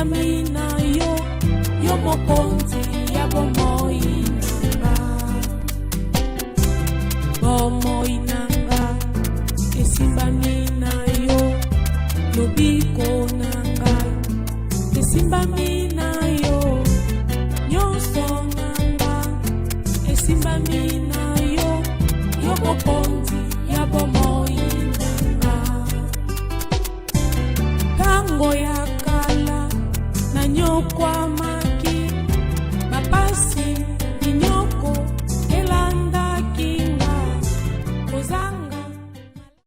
esimbami na yo, yo mokonzi ya bomoi nanga. Bomoi nanga esimbami na yo, lobiko nanga esimbami na yo, nyonso nanga esimbami na yo, yo mokonzi ya bomoi nanga. Tango ya kala na nyokwa